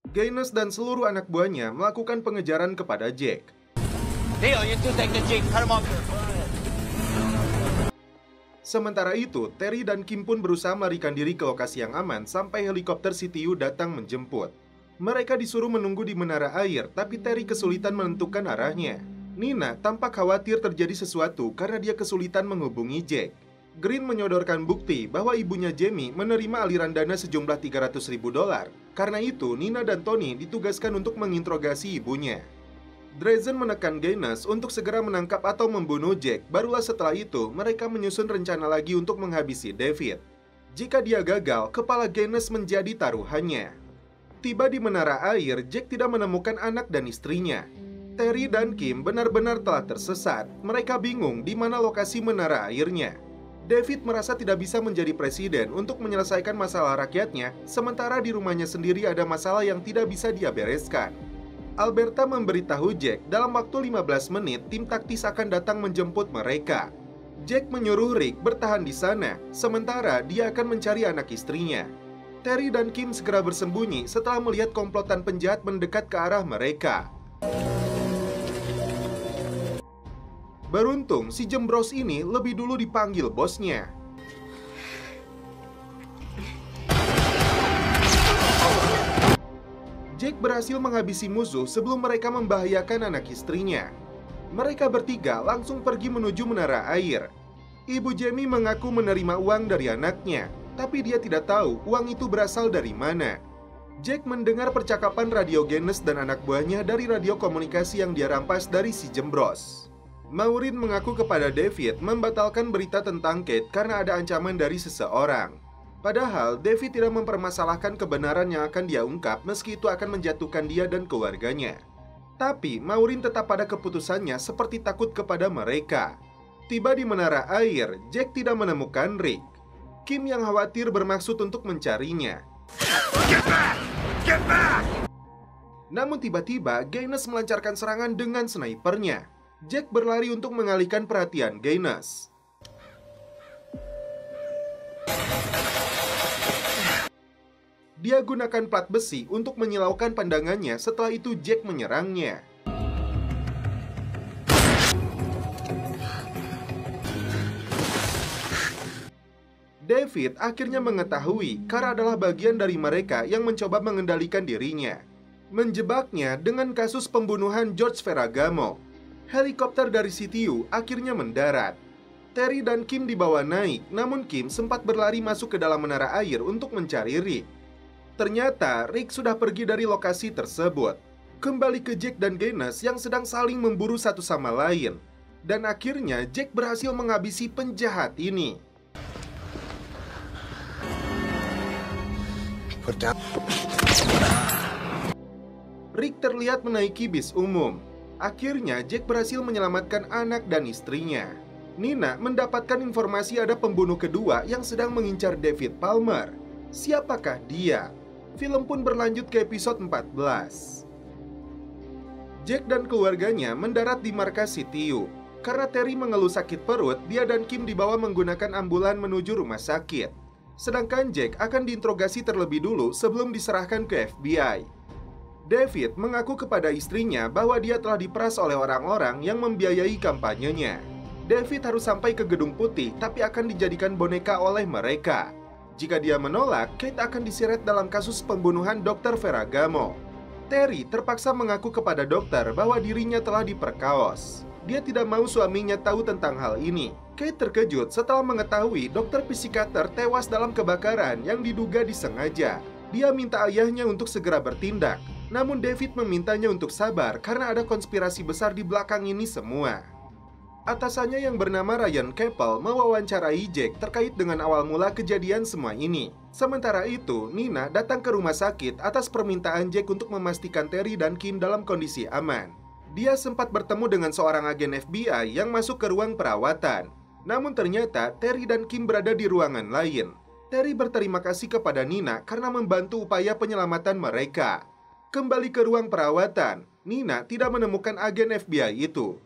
Gaines dan seluruh anak buahnya melakukan pengejaran kepada Jack. Neil, you two take the jeep. Cut him off here. Sementara itu, Terry dan Kim pun berusaha melarikan diri ke lokasi yang aman sampai helikopter CTU datang menjemput. Mereka disuruh menunggu di menara air, tapi Terry kesulitan menentukan arahnya. Nina tampak khawatir terjadi sesuatu karena dia kesulitan menghubungi Jack. Green menyodorkan bukti bahwa ibunya Jamie menerima aliran dana sejumlah $300.000. Karena itu, Nina dan Tony ditugaskan untuk menginterogasi ibunya. Drazen menekan Gaines untuk segera menangkap atau membunuh Jack. Barulah setelah itu, mereka menyusun rencana lagi untuk menghabisi David. Jika dia gagal, kepala Gaines menjadi taruhannya. Tiba di menara air, Jack tidak menemukan anak dan istrinya. Terry dan Kim benar-benar telah tersesat. Mereka bingung di mana lokasi menara airnya. David merasa tidak bisa menjadi presiden untuk menyelesaikan masalah rakyatnya, sementara di rumahnya sendiri ada masalah yang tidak bisa dia bereskan. Alberta memberitahu Jack dalam waktu 15 menit tim taktis akan datang menjemput mereka. Jack menyuruh Rick bertahan di sana, sementara dia akan mencari anak istrinya. Terry dan Kim segera bersembunyi setelah melihat komplotan penjahat mendekat ke arah mereka. Beruntung, si jembros ini lebih dulu dipanggil bosnya. Jack berhasil menghabisi musuh sebelum mereka membahayakan anak istrinya. Mereka bertiga langsung pergi menuju menara air. Ibu Jamie mengaku menerima uang dari anaknya, tapi dia tidak tahu uang itu berasal dari mana. Jack mendengar percakapan radio Gaines dan anak buahnya dari radio komunikasi yang dia rampas dari si jembros. Maureen mengaku kepada David membatalkan berita tentang Kate karena ada ancaman dari seseorang. Padahal, David tidak mempermasalahkan kebenaran yang akan dia ungkap meski itu akan menjatuhkan dia dan keluarganya. Tapi, Maureen tetap pada keputusannya seperti takut kepada mereka. Tiba di menara air, Jack tidak menemukan Rick. Kim yang khawatir bermaksud untuk mencarinya. Get back! Get back! Namun tiba-tiba, Gaines melancarkan serangan dengan snipernya. Jack berlari untuk mengalihkan perhatian Gaines. Dia gunakan plat besi untuk menyilaukan pandangannya, setelah itu Jack menyerangnya. David akhirnya mengetahui Kara adalah bagian dari mereka yang mencoba mengendalikan dirinya. Menjebaknya dengan kasus pembunuhan George Ferragamo. Helikopter dari CTU akhirnya mendarat. Terry dan Kim dibawa naik, namun Kim sempat berlari masuk ke dalam menara air untuk mencari Rick. Ternyata Rick sudah pergi dari lokasi tersebut. Kembali ke Jack dan Gaines yang sedang saling memburu satu sama lain. Dan akhirnya Jack berhasil menghabisi penjahat ini. Rick terlihat menaiki bis umum. Akhirnya Jack berhasil menyelamatkan anak dan istrinya. Nina mendapatkan informasi ada pembunuh kedua yang sedang mengincar David Palmer. Siapakah dia? Film pun berlanjut ke episode 14. Jack dan keluarganya mendarat di markas CTU. Karena Terry mengeluh sakit perut, dia dan Kim dibawa menggunakan ambulan menuju rumah sakit. Sedangkan Jack akan diinterogasi terlebih dulu sebelum diserahkan ke FBI. David mengaku kepada istrinya bahwa dia telah diperas oleh orang-orang yang membiayai kampanyenya. David harus sampai ke Gedung Putih, tapi akan dijadikan boneka oleh mereka. Jika dia menolak, Kate akan diseret dalam kasus pembunuhan Dr. Ferragamo. Terry terpaksa mengaku kepada dokter bahwa dirinya telah diperkaos. Dia tidak mau suaminya tahu tentang hal ini. Kate terkejut setelah mengetahui dokter psikiater tewas dalam kebakaran yang diduga disengaja. Dia minta ayahnya untuk segera bertindak. Namun David memintanya untuk sabar karena ada konspirasi besar di belakang ini semua. Atasannya yang bernama Ryan Keppel mewawancarai Jack terkait dengan awal mula kejadian semua ini. Sementara itu, Nina datang ke rumah sakit atas permintaan Jack untuk memastikan Terry dan Kim dalam kondisi aman. Dia sempat bertemu dengan seorang agen FBI yang masuk ke ruang perawatan. Namun ternyata Terry dan Kim berada di ruangan lain. Terry berterima kasih kepada Nina karena membantu upaya penyelamatan mereka. Kembali ke ruang perawatan, Nina tidak menemukan agen FBI itu.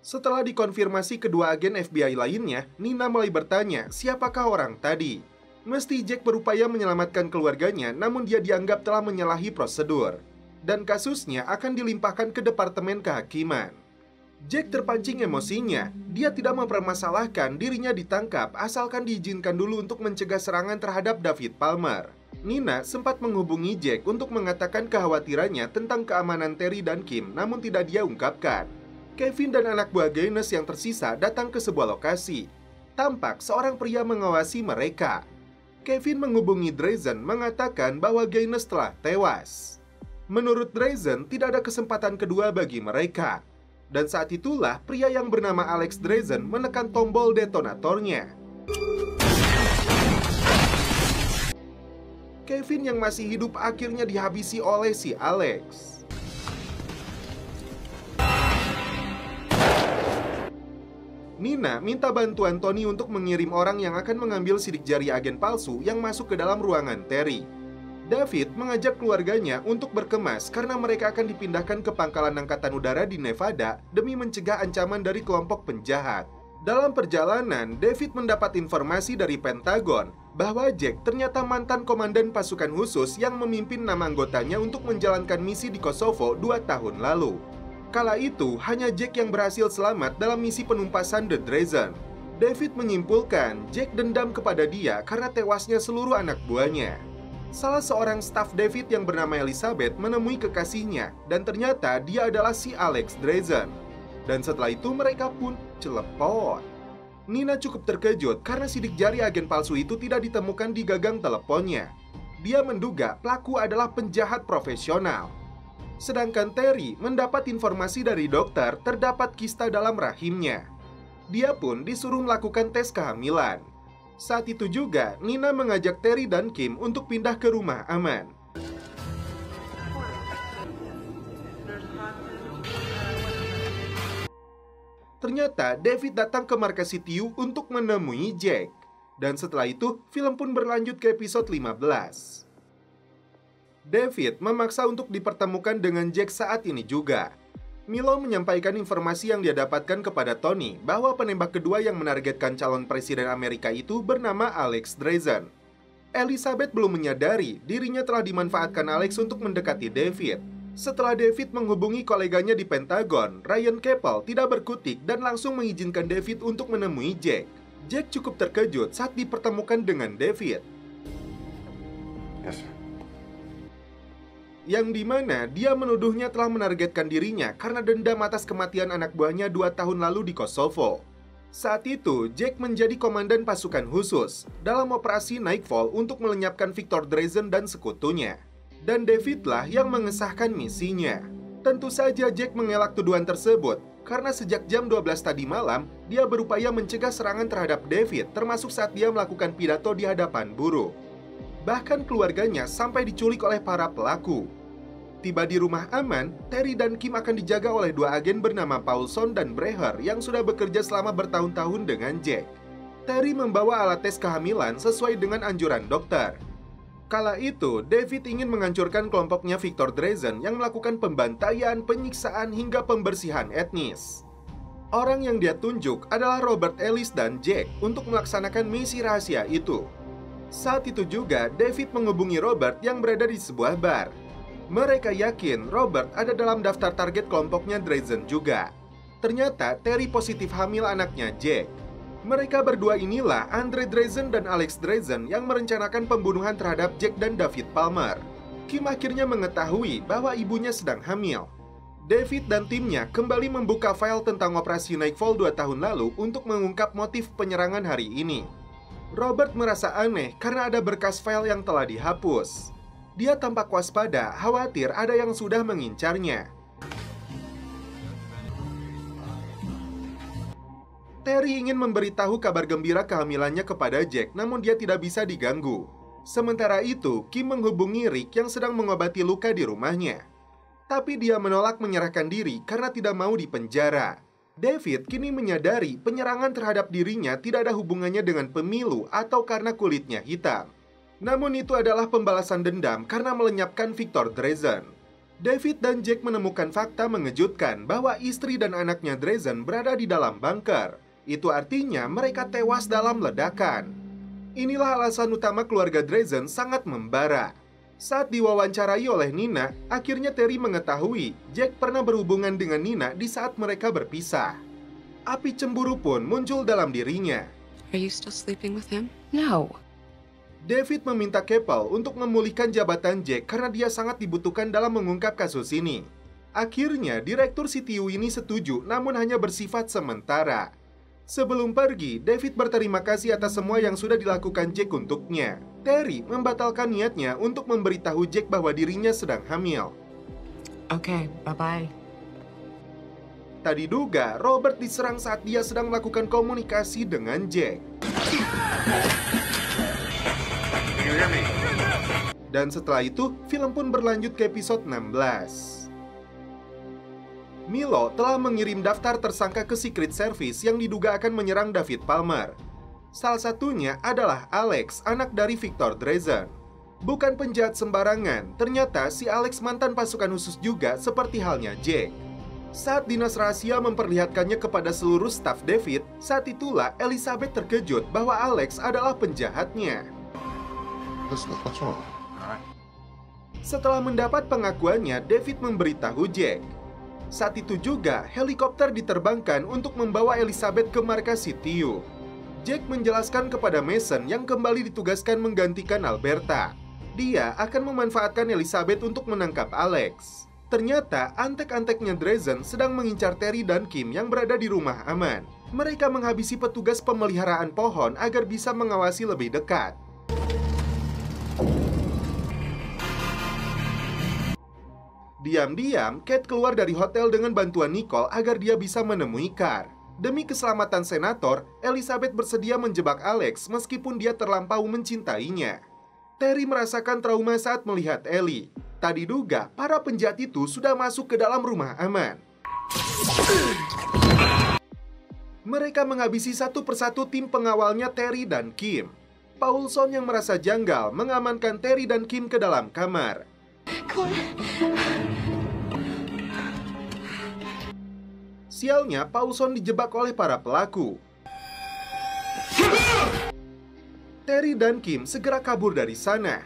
Setelah dikonfirmasi kedua agen FBI lainnya, Nina mulai bertanya siapakah orang tadi. Meski Jack berupaya menyelamatkan keluarganya, namun dia dianggap telah menyalahi prosedur. Dan kasusnya akan dilimpahkan ke Departemen Kehakiman. Jack terpancing emosinya. Dia tidak mempermasalahkan dirinya ditangkap asalkan diizinkan dulu untuk mencegah serangan terhadap David Palmer. Nina sempat menghubungi Jack untuk mengatakan kekhawatirannya tentang keamanan Terry dan Kim, namun tidak dia ungkapkan. Kevin dan anak buah Gaines yang tersisa datang ke sebuah lokasi. Tampak seorang pria mengawasi mereka. Kevin menghubungi Drazen mengatakan bahwa Gaines telah tewas. Menurut Drazen, tidak ada kesempatan kedua bagi mereka. Dan saat itulah pria yang bernama Alex Drazen menekan tombol detonatornya. Kevin yang masih hidup akhirnya dihabisi oleh si Alex. Nina minta bantuan Tony untuk mengirim orang yang akan mengambil sidik jari agen palsu yang masuk ke dalam ruangan Terry. David mengajak keluarganya untuk berkemas karena mereka akan dipindahkan ke pangkalan angkatan udara di Nevada demi mencegah ancaman dari kelompok penjahat. Dalam perjalanan, David mendapat informasi dari Pentagon bahwa Jack ternyata mantan komandan pasukan khusus yang memimpin 6 anggotanya untuk menjalankan misi di Kosovo 2 tahun lalu. Kala itu, hanya Jack yang berhasil selamat dalam misi penumpasan The Drazen. David menyimpulkan Jack dendam kepada dia karena tewasnya seluruh anak buahnya. Salah seorang staf David yang bernama Elizabeth menemui kekasihnya dan ternyata dia adalah si Alex Drazen. Dan setelah itu mereka pun celepon. Nina cukup terkejut karena sidik jari agen palsu itu tidak ditemukan di gagang teleponnya. Dia menduga pelaku adalah penjahat profesional. Sedangkan Terry mendapat informasi dari dokter terdapat kista dalam rahimnya. Dia pun disuruh melakukan tes kehamilan. Saat itu juga, Nina mengajak Terry dan Kim untuk pindah ke rumah aman. Ternyata David datang ke markas CTU untuk menemui Jack. Dan setelah itu, film pun berlanjut ke episode 15. David memaksa untuk dipertemukan dengan Jack saat ini juga. Milo menyampaikan informasi yang dia dapatkan kepada Tony bahwa penembak kedua yang menargetkan calon presiden Amerika itu bernama Alex Drazen. Elizabeth belum menyadari dirinya telah dimanfaatkan Alex untuk mendekati David. Setelah David menghubungi koleganya di Pentagon, Ryan Keppel tidak berkutik dan langsung mengizinkan David untuk menemui Jack. Jack cukup terkejut saat dipertemukan dengan David. Yes, sir. Yang dimana dia menuduhnya telah menargetkan dirinya karena dendam atas kematian anak buahnya 2 tahun lalu di Kosovo. Saat itu, Jack menjadi komandan pasukan khusus dalam operasi Nightfall untuk melenyapkan Victor Drazen dan sekutunya. Dan Davidlah yang mengesahkan misinya. Tentu saja Jack mengelak tuduhan tersebut karena sejak jam 12 tadi malam, dia berupaya mencegah serangan terhadap David termasuk saat dia melakukan pidato di hadapan buruh. Bahkan keluarganya sampai diculik oleh para pelaku. Tiba di rumah aman, Terry dan Kim akan dijaga oleh 2 agen bernama Paulson dan Breher yang sudah bekerja selama bertahun-tahun dengan Jack. Terry membawa alat tes kehamilan sesuai dengan anjuran dokter. Kala itu, David ingin menghancurkan kelompoknya Victor Drazen yang melakukan pembantaian, penyiksaan, hingga pembersihan etnis. Orang yang dia tunjuk adalah Robert Ellis dan Jack untuk melaksanakan misi rahasia itu. Saat itu juga, David menghubungi Robert yang berada di sebuah bar. Mereka yakin Robert ada dalam daftar target kelompoknya Drazen juga. Ternyata Terry positif hamil anaknya Jack. Mereka berdua inilah Andre Drazen dan Alex Drazen yang merencanakan pembunuhan terhadap Jack dan David Palmer. Kim akhirnya mengetahui bahwa ibunya sedang hamil. David dan timnya kembali membuka file tentang operasi Nightfall 2 tahun lalu untuk mengungkap motif penyerangan hari ini. Robert merasa aneh karena ada berkas file yang telah dihapus. Dia tampak waspada, khawatir ada yang sudah mengincarnya. Terry ingin memberitahu kabar gembira kehamilannya kepada Jack, namun dia tidak bisa diganggu. Sementara itu, Kim menghubungi Rick yang sedang mengobati luka di rumahnya. Tapi dia menolak menyerahkan diri karena tidak mau dipenjara. David kini menyadari penyerangan terhadap dirinya tidak ada hubungannya dengan pemilu atau karena kulitnya hitam. Namun itu adalah pembalasan dendam karena melenyapkan Victor Drazen. David dan Jack menemukan fakta mengejutkan bahwa istri dan anaknya Drazen berada di dalam bunker. Itu artinya mereka tewas dalam ledakan. Inilah alasan utama keluarga Drazen sangat membara. Saat diwawancarai oleh Nina, akhirnya Terry mengetahui Jack pernah berhubungan dengan Nina di saat mereka berpisah. Api cemburu pun muncul dalam dirinya. Are you still sleeping with him? No. David meminta Keppel untuk memulihkan jabatan Jack karena dia sangat dibutuhkan dalam mengungkap kasus ini. Akhirnya, Direktur CTU ini setuju namun hanya bersifat sementara. Sebelum pergi, David berterima kasih atas semua yang sudah dilakukan Jack untuknya. Terry membatalkan niatnya untuk memberitahu Jack bahwa dirinya sedang hamil. Okay, bye-bye. Tak diduga, Robert diserang saat dia sedang melakukan komunikasi dengan Jack. Dan setelah itu, film pun berlanjut ke episode 16. Milo telah mengirim daftar tersangka ke Secret Service yang diduga akan menyerang David Palmer. Salah satunya adalah Alex, anak dari Victor Drazen. Bukan penjahat sembarangan, ternyata si Alex mantan pasukan khusus juga seperti halnya Jack. Saat dinas rahasia memperlihatkannya kepada seluruh staf David, saat itulah Elizabeth terkejut bahwa Alex adalah penjahatnya. Listen, what's wrong? Setelah mendapat pengakuannya, David memberitahu Jack. Saat itu juga, helikopter diterbangkan untuk membawa Elizabeth ke markas CTU. Jack menjelaskan kepada Mason yang kembali ditugaskan menggantikan Alberta. Dia akan memanfaatkan Elizabeth untuk menangkap Alex. Ternyata, antek-anteknya Drazen sedang mengincar Terry dan Kim yang berada di rumah aman. Mereka menghabisi petugas pemeliharaan pohon agar bisa mengawasi lebih dekat. Diam-diam, Kate keluar dari hotel dengan bantuan Nicole agar dia bisa menemui Carr. Demi keselamatan senator, Elizabeth bersedia menjebak Alex meskipun dia terlampau mencintainya. Terry merasakan trauma saat melihat Ellie. Tak diduga, para penjahat itu sudah masuk ke dalam rumah aman. Mereka menghabisi satu persatu tim pengawalnya Terry dan Kim. Paulson yang merasa janggal mengamankan Terry dan Kim ke dalam kamar. Sialnya, Paulson dijebak oleh para pelaku. Terry dan Kim segera kabur dari sana.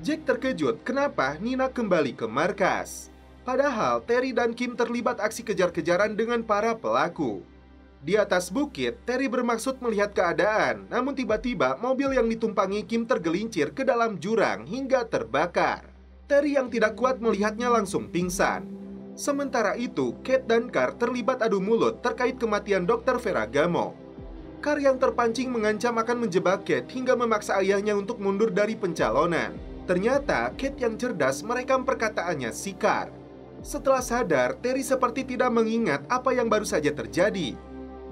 Jack terkejut kenapa Nina kembali ke markas. Padahal Terry dan Kim terlibat aksi kejar-kejaran dengan para pelaku. Di atas bukit, Terry bermaksud melihat keadaan, namun tiba-tiba mobil yang ditumpangi Kim tergelincir ke dalam jurang hingga terbakar. Terry yang tidak kuat melihatnya langsung pingsan. Sementara itu, Kate dan Carr terlibat adu mulut terkait kematian Dr. Ferragamo. Carr yang terpancing mengancam akan menjebak Kate hingga memaksa ayahnya untuk mundur dari pencalonan. Ternyata, Kate yang cerdas merekam perkataannya si Carr. Setelah sadar, Terry seperti tidak mengingat apa yang baru saja terjadi.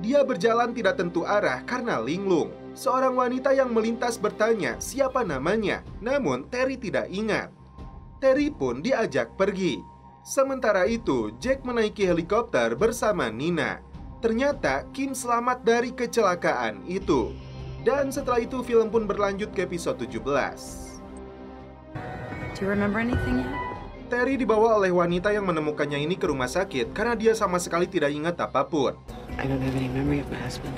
Dia berjalan tidak tentu arah karena linglung. Seorang wanita yang melintas bertanya siapa namanya, namun Terry tidak ingat. Terry pun diajak pergi. Sementara itu, Jack menaiki helikopter bersama Nina. Ternyata Kim selamat dari kecelakaan itu. Dan setelah itu film pun berlanjut ke episode 17. Do you remember anything yet? Terry dibawa oleh wanita yang menemukannya ini ke rumah sakit karena dia sama sekali tidak ingat apapun. I don't have any memory of my husband.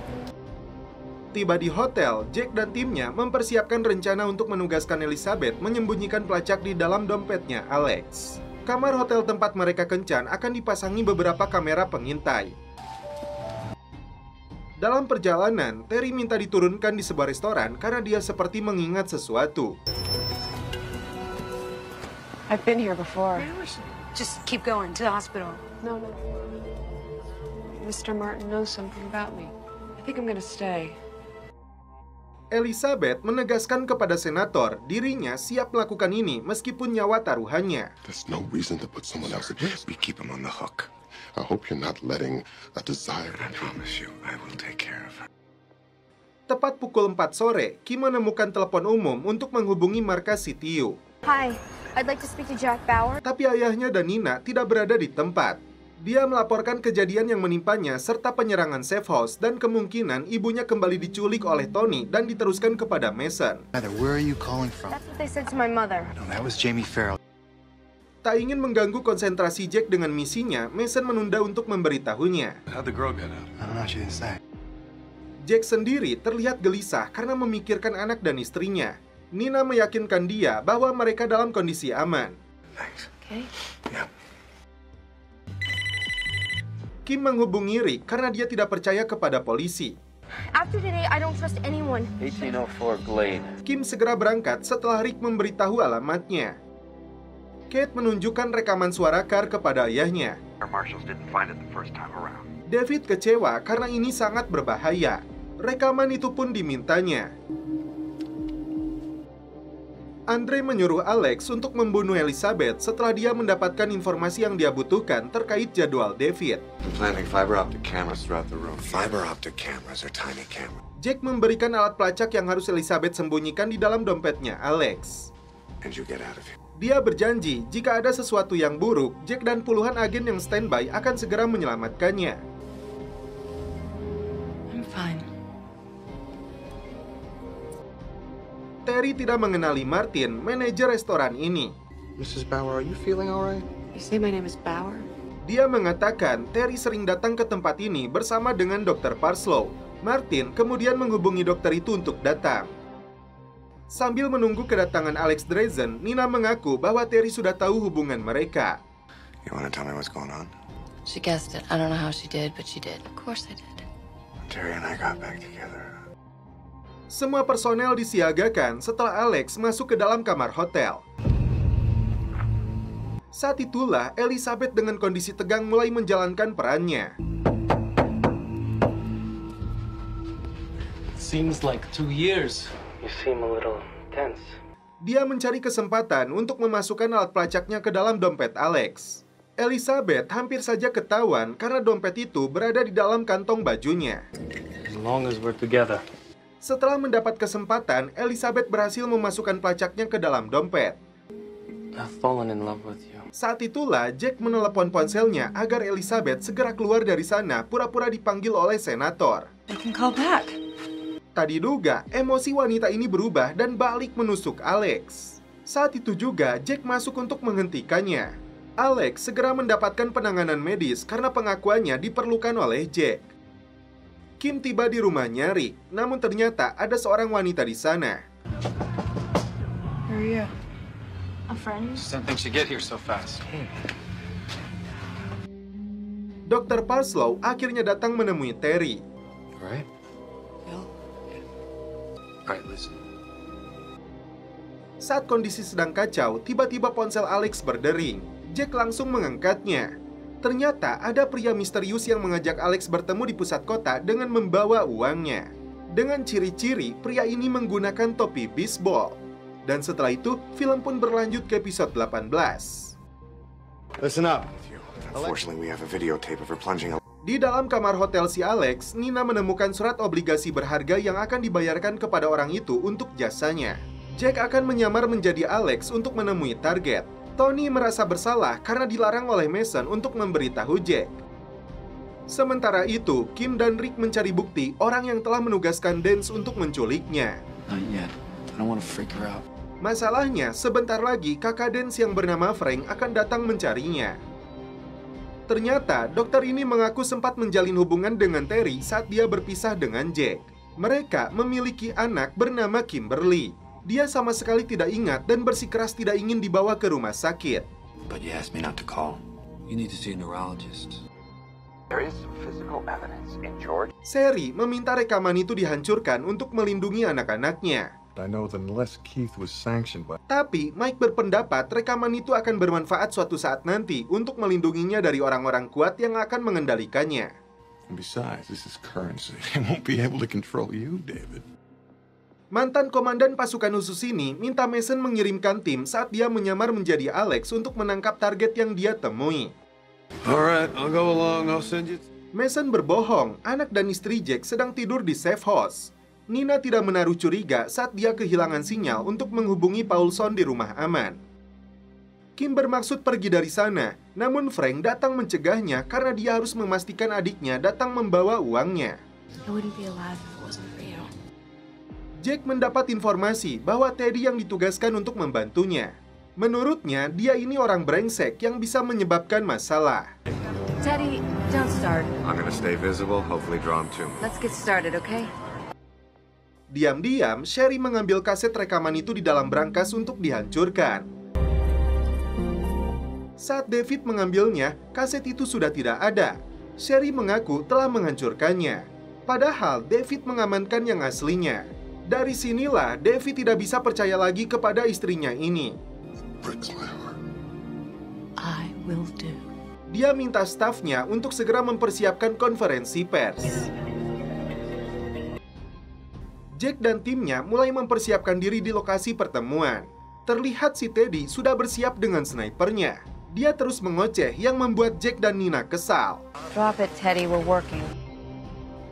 Tiba di hotel, Jack dan timnya mempersiapkan rencana untuk menugaskan Elizabeth menyembunyikan pelacak di dalam dompetnya Alex. Kamar hotel tempat mereka kencan akan dipasangi beberapa kamera pengintai. Dalam perjalanan, Terry minta diturunkan di sebuah restoran karena dia seperti mengingat sesuatu. I've been here before. Maybe we should just keep going to the hospital. No. Mr. Martin knows something about me. I think I'm gonna stay. Elizabeth menegaskan kepada senator dirinya siap melakukan ini meskipun nyawa taruhannya. There's no reason to put someone else at risk. We keep him on the hook. I hope you're not letting a desire. I promise you, I will take care of her. Tepat pukul 4 sore, Kim menemukan telepon umum untuk menghubungi markas CTU. Hi, I'd like to speak to Jack Bauer. Tapi ayahnya dan Nina tidak berada di tempat. Dia melaporkan kejadian yang menimpanya serta penyerangan safe house dan kemungkinan ibunya kembali diculik oleh Tony dan diteruskan kepada Mason. Where are you calling from? That's what they said to my mother. No, that was Jamie Farrell. Tak ingin mengganggu konsentrasi Jack dengan misinya, Mason menunda untuk memberitahunya. How'd the girl get out? I don't know, she didn't say. Jack sendiri terlihat gelisah karena memikirkan anak dan istrinya. Nina meyakinkan dia bahwa mereka dalam kondisi aman. Thanks. Okay. Yeah. Kim menghubungi Rick karena dia tidak percaya kepada polisi. After today, I don't trust anyone. 1804 Glade. Kim segera berangkat setelah Rick memberitahu alamatnya. Kate menunjukkan rekaman suara Carr kepada ayahnya. Our marshals didn't find it the first time around. David kecewa karena ini sangat berbahaya. Rekaman itu pun dimintanya. Andre menyuruh Alex untuk membunuh Elizabeth setelah dia mendapatkan informasi yang dia butuhkan terkait jadwal David. I'm planting fiber optic cameras throughout the room. Fiber optic cameras are tiny cameras. Jack memberikan alat pelacak yang harus Elizabeth sembunyikan di dalam dompetnya Alex. And you get out of here. Dia berjanji jika ada sesuatu yang buruk, Jack dan puluhan agen yang standby akan segera menyelamatkannya. I'm fine. Terry tidak mengenali Martin, manajer restoran ini. Mrs. Bauer, are you feeling all right? You say my name is Bauer? Dia mengatakan Terry sering datang ke tempat ini bersama dengan Dr. Parslow. Martin kemudian menghubungi dokter itu untuk datang. Sambil menunggu kedatangan Alex Drazen, Nina mengaku bahwa Terry sudah tahu hubungan mereka. You want to tell me what's going on? She guessed it. I don't know how she did, but she did. Of course I did. Terry and I got back together. Semua personel disiagakan setelah Alex masuk ke dalam kamar hotel. Saat itulah Elizabeth dengan kondisi tegang mulai menjalankan perannya. Seems like 2 years. You seem a little tense. Dia mencari kesempatan untuk memasukkan alat pelacaknya ke dalam dompet Alex. Elizabeth hampir saja ketahuan karena dompet itu berada di dalam kantong bajunya. As long as we're together. Setelah mendapat kesempatan, Elizabeth berhasil memasukkan pelacaknya ke dalam dompet. I've fallen in love with you. Saat itulah Jack menelepon ponselnya agar Elizabeth segera keluar dari sana pura-pura dipanggil oleh senator. I can call back. Tak diduga, emosi wanita ini berubah dan balik menusuk Alex. Saat itu juga Jack masuk untuk menghentikannya. Alex segera mendapatkan penanganan medis karena pengakuannya diperlukan oleh Jack. Kim tiba di rumahnya Rick, namun ternyata ada seorang wanita di sana. Who are you? A friend? Just didn't think she'd get here so fast. Dr. Parslow akhirnya datang menemui Terry. You all right? Bill? All right, listen. Saat kondisi sedang kacau, tiba-tiba ponsel Alex berdering. Jack langsung mengangkatnya. Ternyata ada pria misterius yang mengajak Alex bertemu di pusat kota dengan membawa uangnya. Dengan ciri-ciri, pria ini menggunakan topi bisbol. Dan setelah itu, film pun berlanjut ke episode 18. Listen up. Unfortunately, we have a videotape of her plunging. Di dalam kamar hotel si Alex, Nina menemukan surat obligasi berharga yang akan dibayarkan kepada orang itu untuk jasanya. Jack akan menyamar menjadi Alex untuk menemui target. Tony merasa bersalah karena dilarang oleh Mason untuk memberitahu Jack. Sementara itu, Kim dan Rick mencari bukti orang yang telah menugaskan Dance untuk menculiknya. Not yet. I don't want to freak her out. Masalahnya, sebentar lagi kakak Dance yang bernama Frank akan datang mencarinya. Ternyata, dokter ini mengaku sempat menjalin hubungan dengan Terry saat dia berpisah dengan Jack. Mereka memiliki anak bernama Kimberly. Dia sama sekali tidak ingat dan bersikeras tidak ingin dibawa ke rumah sakit. But you asked me not to call. You need to see a neurologist. There is some physical evidence in George. Sherry meminta rekaman itu dihancurkan untuk melindungi anak-anaknya. I know that unless Keith was sanctioned by... Tapi Mike berpendapat rekaman itu akan bermanfaat suatu saat nanti untuk melindunginya dari orang-orang kuat yang akan mengendalikannya. And besides, this is currency. They won't be able to control you, David. Mantan komandan pasukan khusus ini minta Mason mengirimkan tim saat dia menyamar menjadi Alex untuk menangkap target yang dia temui. Alright, I'll go along. I'll send you... Mason berbohong, anak dan istri Jack sedang tidur di safe house. Nina tidak menaruh curiga saat dia kehilangan sinyal untuk menghubungi Paulson di rumah aman. Kim bermaksud pergi dari sana, namun Frank datang mencegahnya karena dia harus memastikan adiknya datang membawa uangnya. I wouldn't be alive if it wasn't for you. Jack mendapat informasi bahwa Teddy yang ditugaskan untuk membantunya. Menurutnya, dia ini orang brengsek yang bisa menyebabkan masalah. Teddy, Don't start. I'm gonna stay visible, hopefully draw him to me. Let's get started, okay? Diam-diam, Sherry mengambil kaset rekaman itu di dalam brankas untuk dihancurkan. Saat David mengambilnya, kaset itu sudah tidak ada. Sherry mengaku telah menghancurkannya. Padahal David mengamankan yang aslinya. Dari sinilah David tidak bisa percaya lagi kepada istrinya ini. Breaks my heart. I will do. Dia minta stafnya untuk segera mempersiapkan konferensi pers. Jack dan timnya mulai mempersiapkan diri di lokasi pertemuan. Terlihat si Teddy sudah bersiap dengan snipernya. Dia terus mengoceh yang membuat Jack dan Nina kesal. Drop it, Teddy. We're working.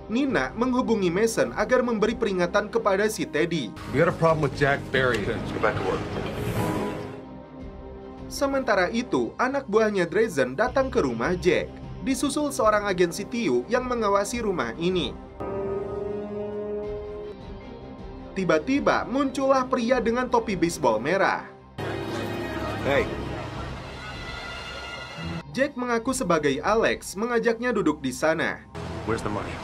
Nina menghubungi Mason agar memberi peringatan kepada si Teddy. We had a problem with Jack Barry. Let's go back to work. Sementara itu, anak buahnya Drazen datang ke rumah Jack. Disusul seorang agen CTU yang mengawasi rumah ini. Tiba-tiba muncullah pria dengan topi baseball merah. Hey. Jack mengaku sebagai Alex, mengajaknya duduk di sana. Where's the money?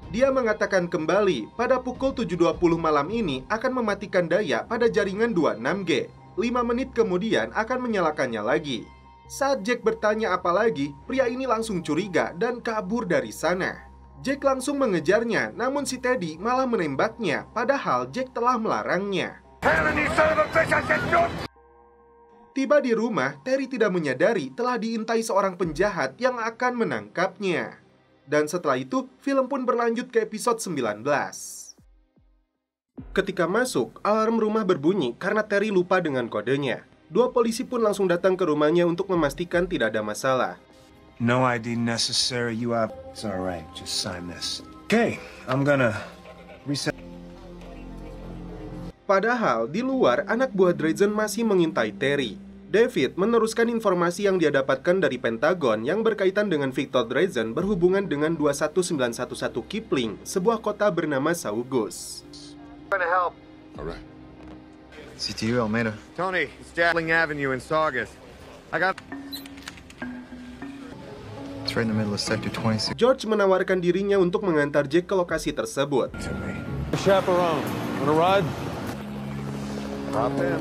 Dia mengatakan kembali pada pukul 7.20 malam ini akan mematikan daya pada jaringan 26G. 5 menit kemudian akan menyalakannya lagi. Saat Jack bertanya apa lagi, pria ini langsung curiga dan kabur dari sana. Jack langsung mengejarnya, namun si Teddy malah menembaknya, padahal Jack telah melarangnya. Tiba di rumah, Terry tidak menyadari telah diintai seorang penjahat yang akan menangkapnya. Dan setelah itu, film pun berlanjut ke episode 19. Ketika masuk, alarm rumah berbunyi karena Terry lupa dengan kodenya. 2 polisi pun langsung datang ke rumahnya untuk memastikan tidak ada masalah. No ID necessary, you have... It's alright, just sign this. Okay, I'm gonna reset... Padahal, di luar, anak buah Drazen masih mengintai Terry. David meneruskan informasi yang dia dapatkan dari Pentagon yang berkaitan dengan Victor Drazen berhubungan dengan 21911 Kipling, sebuah kota bernama Saugus. Trying to help. All right. CTU Almeida. Tony, it's Gatling Avenue in Saugus. I got... It's right in the middle of Sector 26. George menawarkan dirinya untuk mengantar Jack ke lokasi tersebut. Chaperone. Wanna ride? Hop in.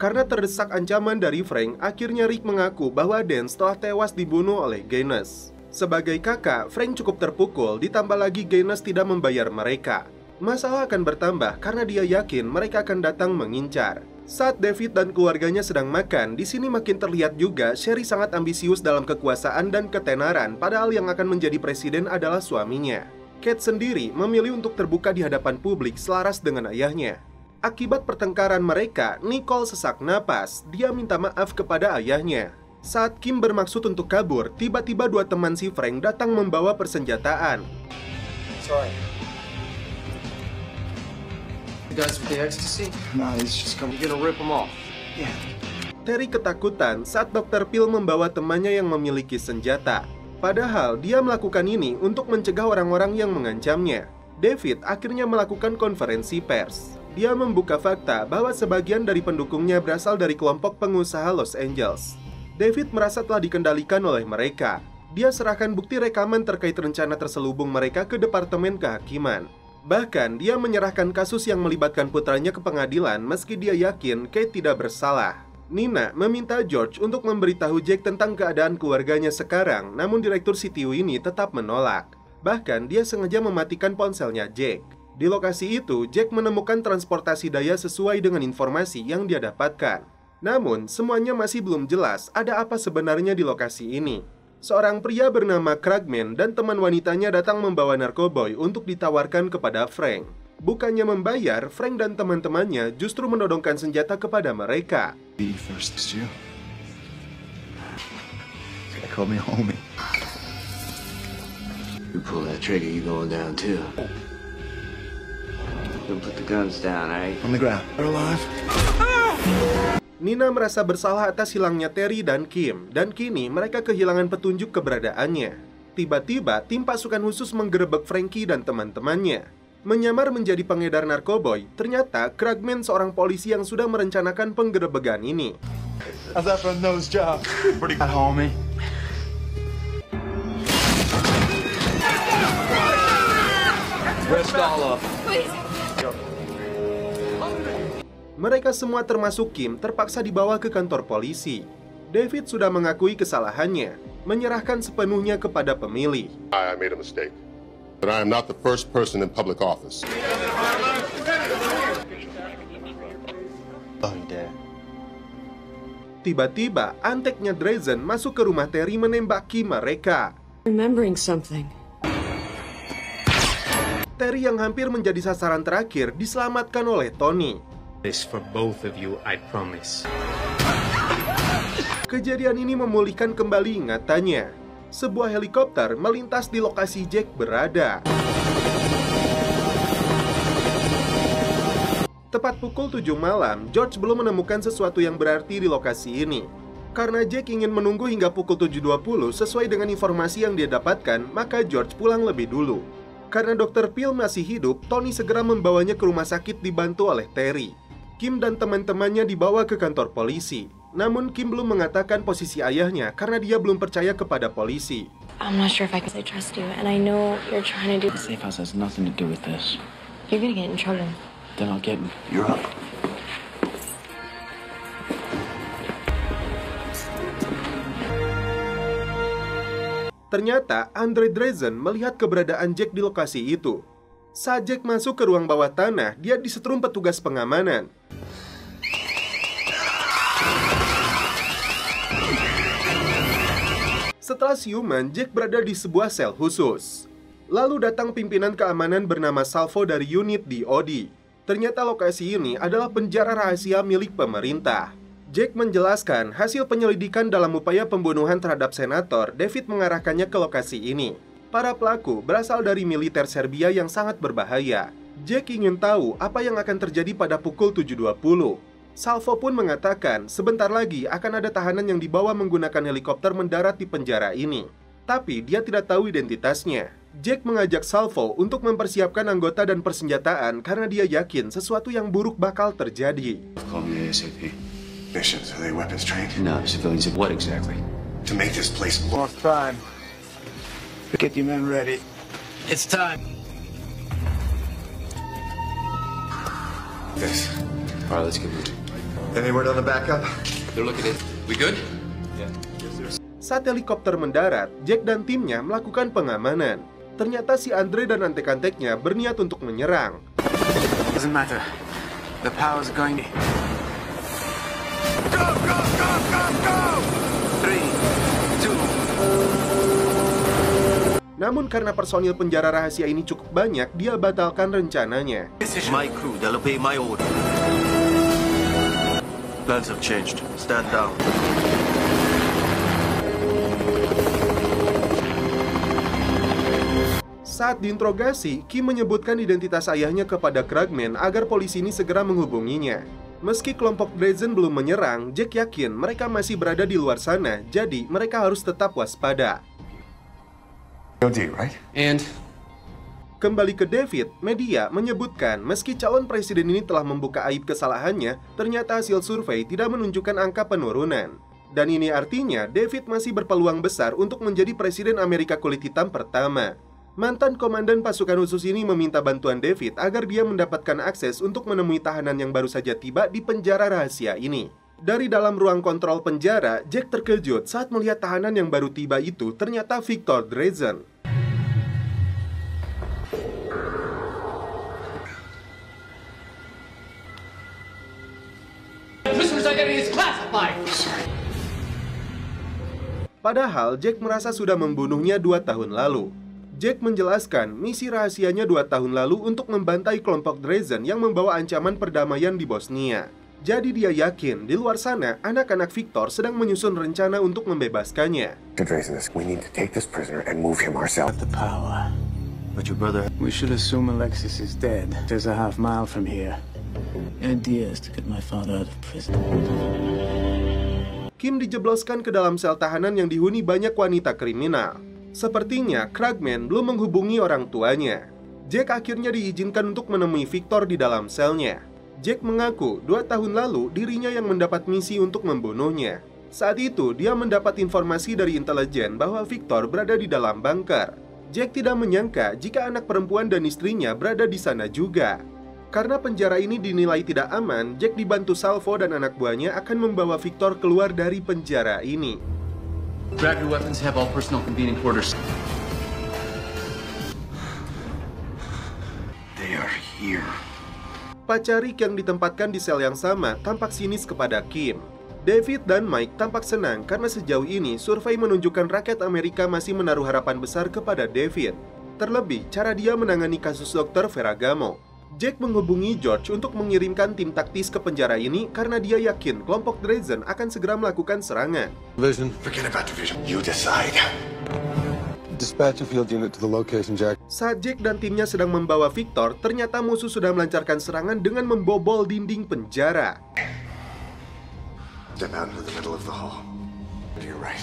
Karena terdesak ancaman dari Frank, akhirnya Rick mengaku bahwa Dan telah tewas dibunuh oleh Gaines. Sebagai kakak, Frank cukup terpukul, ditambah lagi Gaines tidak membayar mereka. Masalah akan bertambah karena dia yakin mereka akan datang mengincar. Saat David dan keluarganya sedang makan, di sini makin terlihat juga Sherry sangat ambisius dalam kekuasaan dan ketenaran, padahal yang akan menjadi presiden adalah suaminya. Kate sendiri memilih untuk terbuka di hadapan publik selaras dengan ayahnya. Akibat pertengkaran mereka, Nicole sesak napas. Dia minta maaf kepada ayahnya. Saat Kim bermaksud untuk kabur, tiba-tiba 2 teman si Frank datang membawa persenjataan. Sorry. You guys with the ecstasy? Nah, it's just coming. You're gonna rip them off. Yeah. Terry ketakutan saat Dr. Phil membawa temannya yang memiliki senjata. Padahal dia melakukan ini untuk mencegah orang-orang yang mengancamnya. David akhirnya melakukan konferensi pers. Dia membuka fakta bahwa sebagian dari pendukungnya berasal dari kelompok pengusaha Los Angeles. David merasa telah dikendalikan oleh mereka. Dia serahkan bukti rekaman terkait rencana terselubung mereka ke Departemen Kehakiman. Bahkan, dia menyerahkan kasus yang melibatkan putranya ke pengadilan meski dia yakin Kate tidak bersalah. Nina meminta George untuk memberitahu Jack tentang keadaan keluarganya sekarang, namun direktur CTU ini tetap menolak. Bahkan, dia sengaja mematikan ponselnya Jack. Di lokasi itu, Jack menemukan transportasi daya sesuai dengan informasi yang dia dapatkan. Namun, semuanya masih belum jelas ada apa sebenarnya di lokasi ini. Seorang pria bernama Kragman dan teman wanitanya datang membawa narkoboy untuk ditawarkan kepada Frank. Bukannya membayar, Frank dan teman-temannya justru menodongkan senjata kepada mereka. Be first, you. They call me homie. You pull that trigger, you going down too. Don't put the guns down, eh? On the ground. They're alive. Nina merasa bersalah atas hilangnya Terry dan Kim, dan kini mereka kehilangan petunjuk keberadaannya. Tiba-tiba, tim pasukan khusus menggerebek Frankie dan teman-temannya. Menyamar menjadi pengedar narkoboy, ternyata Kragman seorang polisi yang sudah merencanakan penggerebekan ini. How's that for a nose job? Pretty good, homie. Rest all up. Mereka semua termasuk Kim terpaksa dibawa ke kantor polisi. David sudah mengakui kesalahannya, menyerahkan sepenuhnya kepada pemilih. I made a mistake. But I am not the first person in public office. Tiba-tiba, anteknya Drazen masuk ke rumah Terry menembaki mereka. Remembering something. Terry yang hampir menjadi sasaran terakhir diselamatkan oleh Tony. This for both of you, I promise. Kejadian ini memulihkan kembali ingatannya. Sebuah helikopter melintas di lokasi Jack berada. Tepat pukul 7 malam, George belum menemukan sesuatu yang berarti di lokasi ini. Karena Jack ingin menunggu hingga pukul 7.20 sesuai dengan informasi yang dia dapatkan, maka George pulang lebih dulu. Karena Dr. Phil masih hidup, Tony segera membawanya ke rumah sakit dibantu oleh Terry. Kim dan teman-temannya dibawa ke kantor polisi. Namun Kim belum mengatakan posisi ayahnya karena dia belum percaya kepada polisi. I'm not sure if I can trust you, and I know you're trying to do. The safe house has nothing to do with this. You're gonna get in trouble. Then I'll get me. You're up. Ternyata Andre Drazen melihat keberadaan Jack di lokasi itu. Saat Jack masuk ke ruang bawah tanah, dia disetrum petugas pengamanan. Setelah siuman, Jack berada di sebuah sel khusus. Lalu datang pimpinan keamanan bernama Salvo dari unit DOD. Ternyata lokasi ini adalah penjara rahasia milik pemerintah. Jack menjelaskan hasil penyelidikan dalam upaya pembunuhan terhadap senator. David mengarahkannya ke lokasi ini. Para pelaku berasal dari militer Serbia yang sangat berbahaya. Jack ingin tahu apa yang akan terjadi pada pukul 7.20. Salvo pun mengatakan sebentar lagi akan ada tahanan yang dibawa menggunakan helikopter mendarat di penjara ini. Tapi dia tidak tahu identitasnya. Jack mengajak Salvo untuk mempersiapkan anggota dan persenjataan karena dia yakin sesuatu yang buruk bakal terjadi. Call me ASAP. Missions, are they weapons trained? No, civilians of what exactly? To make this place More time. Get your men ready. It's time. this. All right, let's get moving. Any word on the backup? They're looking in. We good? Saat helikopter mendarat, Jack dan timnya melakukan pengamanan. Ternyata si Andre dan antek-anteknya berniat untuk menyerang. Doesn't matter. The power's going to... Go, go, go, go, go! 3, 2... Namun karena personil penjara rahasia ini cukup banyak, dia batalkan rencananya. This is my crew. They'll obey my order. Plans have changed. Stand down. Saat diinterogasi, Kim menyebutkan identitas ayahnya kepada Krugman agar polisi ini segera menghubunginya. Meski kelompok Drazen belum menyerang, Jack yakin mereka masih berada di luar sana, jadi mereka harus tetap waspada. Right? And Kembali ke David, media menyebutkan meski calon presiden ini telah membuka aib kesalahannya, ternyata hasil survei tidak menunjukkan angka penurunan. Dan ini artinya David masih berpeluang besar untuk menjadi presiden Amerika kulit hitam pertama. Mantan komandan pasukan khusus ini meminta bantuan David agar dia mendapatkan akses untuk menemui tahanan yang baru saja tiba di penjara rahasia ini. Dari dalam ruang kontrol penjara, Jack terkejut saat melihat tahanan yang baru tiba itu ternyata Victor Drazen. Prisoner's identity is classified. Padahal Jack merasa sudah membunuhnya 2 tahun lalu. Jack menjelaskan misi rahasianya 2 tahun lalu untuk membantai kelompok Drazen yang membawa ancaman perdamaian di Bosnia. Jadi dia yakin di luar sana anak-anak Victor sedang menyusun rencana untuk membebaskannya. We need to take this prisoner and move him ourselves. The power. But your brother... We should assume Alexis is dead. There's a half mile from here. The idea is to get my father out of prison. Kim dijebloskan ke dalam sel tahanan yang dihuni banyak wanita kriminal. Sepertinya Krugman belum menghubungi orang tuanya. Jack akhirnya diizinkan untuk menemui Victor di dalam selnya. Jack mengaku 2 tahun lalu dirinya yang mendapat misi untuk membunuhnya. Saat itu dia mendapat informasi dari intelijen bahwa Victor berada di dalam bunker. Jack tidak menyangka jika anak perempuan dan istrinya berada di sana juga. Karena penjara ini dinilai tidak aman, Jack dibantu Salvo dan anak buahnya akan membawa Victor keluar dari penjara ini. Grab your weapons, have all personnel convene in quarters. They are here. Pacarik yang ditempatkan di sel yang sama tampak sinis kepada Kim. David dan Mike tampak senang karena sejauh ini survei menunjukkan rakyat Amerika masih menaruh harapan besar kepada David. Terlebih, cara dia menangani kasus Dr. Ferragamo. Jack menghubungi George untuk mengirimkan tim taktis ke penjara ini karena dia yakin kelompok Drazen akan segera melakukan serangan. Division, forget about division. You decide. Dispatch a field unit to the location, Jack. Saat Jack dan timnya sedang membawa Victor, ternyata musuh sudah melancarkan serangan dengan membobol dinding penjara. Step out into the middle of the hall. You're right.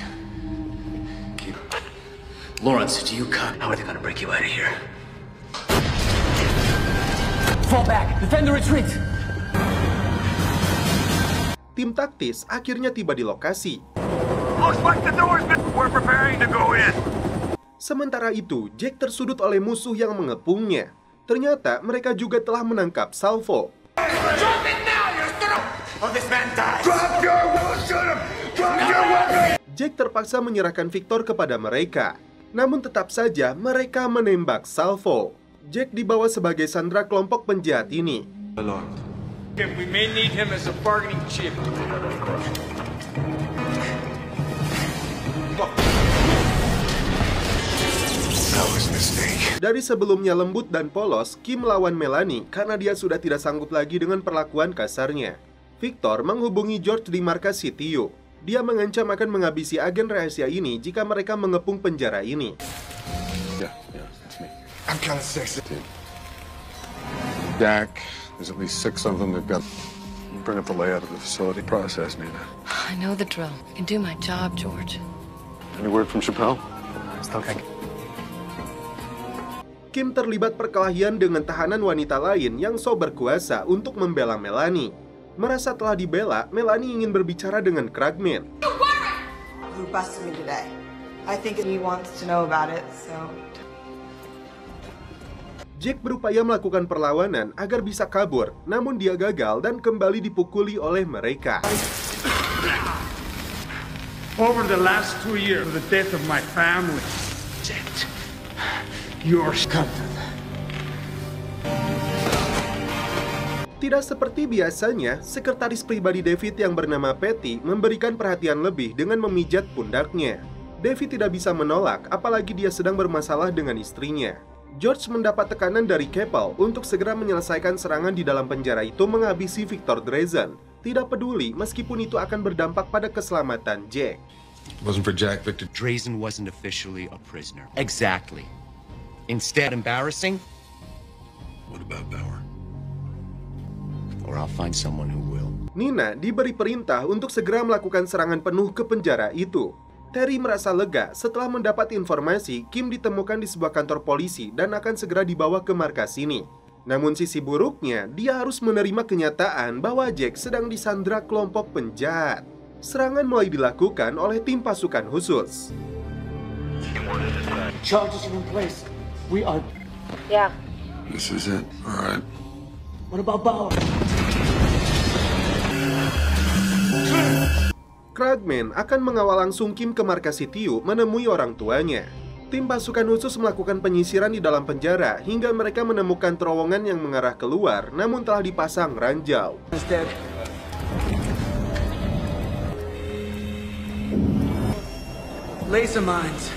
Keep. Lawrence, do you cut? How are they gonna break you out of here? Fall back! Defend the retreat! Tim taktis akhirnya tiba di lokasi. Looks like the door's been... We're preparing to go in. Sementara itu, Jack tersudut oleh musuh yang mengepungnya. Ternyata mereka juga telah menangkap Salvo. Drop it now, you son of... this man dies! Drop your weapon! Shoot him! Drop your weapon! Jack terpaksa menyerahkan Victor kepada mereka. Namun tetap saja mereka menembak Salvo. Jack dibawa sebagai sandera kelompok penjahat ini. We may need him as a bargaining chip. Dari sebelumnya lembut dan polos, Kim melawan Melanie karena dia sudah tidak sanggup lagi dengan perlakuan kasarnya. Victor menghubungi George di markas CTU. Dia mengancam akan menghabisi agen rahasia ini jika mereka mengepung penjara ini. I'm kind of sexy. Dak, there's at least 6 of them. They've got... Bring up the layout of the facility. Process, Nina. I know the drill. I can do my job, George. Any word from Chappelle? Still kicking. Kim terlibat perkelahian dengan tahanan wanita lain yang so berkuasa untuk membela Melanie. Merasa telah dibela, Melanie ingin berbicara dengan Kragman. Who busted me today? I think he wants to know about it, so... Jack berupaya melakukan perlawanan agar bisa kabur, namun dia gagal dan kembali dipukuli oleh mereka. Over the last 2 years, the death of my family, Jet, you're scum. Tidak seperti biasanya, sekretaris pribadi David yang bernama Patty memberikan perhatian lebih dengan memijat pundaknya. David tidak bisa menolak, apalagi dia sedang bermasalah dengan istrinya. George mendapat tekanan dari Keppel untuk segera menyelesaikan serangan di dalam penjara itu menghabisi Victor Drazen. Tidak peduli meskipun itu akan berdampak pada keselamatan Jack. Wasn't for Jack, Victor. Drazen wasn't officially a prisoner. Exactly. Instead, embarrassing? What about Bauer? Or I'll find someone who will. Nina diberi perintah untuk segera melakukan serangan penuh ke penjara itu. Terry merasa lega setelah mendapat informasi Kim ditemukan di sebuah kantor polisi dan akan segera dibawa ke markas ini. Namun sisi buruknya, dia harus menerima kenyataan bahwa Jack sedang disandra kelompok penjahat. Serangan mulai dilakukan oleh tim pasukan khusus. Charges are in place. We are... Yeah. This is it. All right. What about Bauer? Kragman akan mengawal langsung Kim ke markas CTU menemui orang tuanya. Tim pasukan khusus melakukan penyisiran di dalam penjara hingga mereka menemukan terowongan yang mengarah keluar, namun telah dipasang ranjau. Laser mines.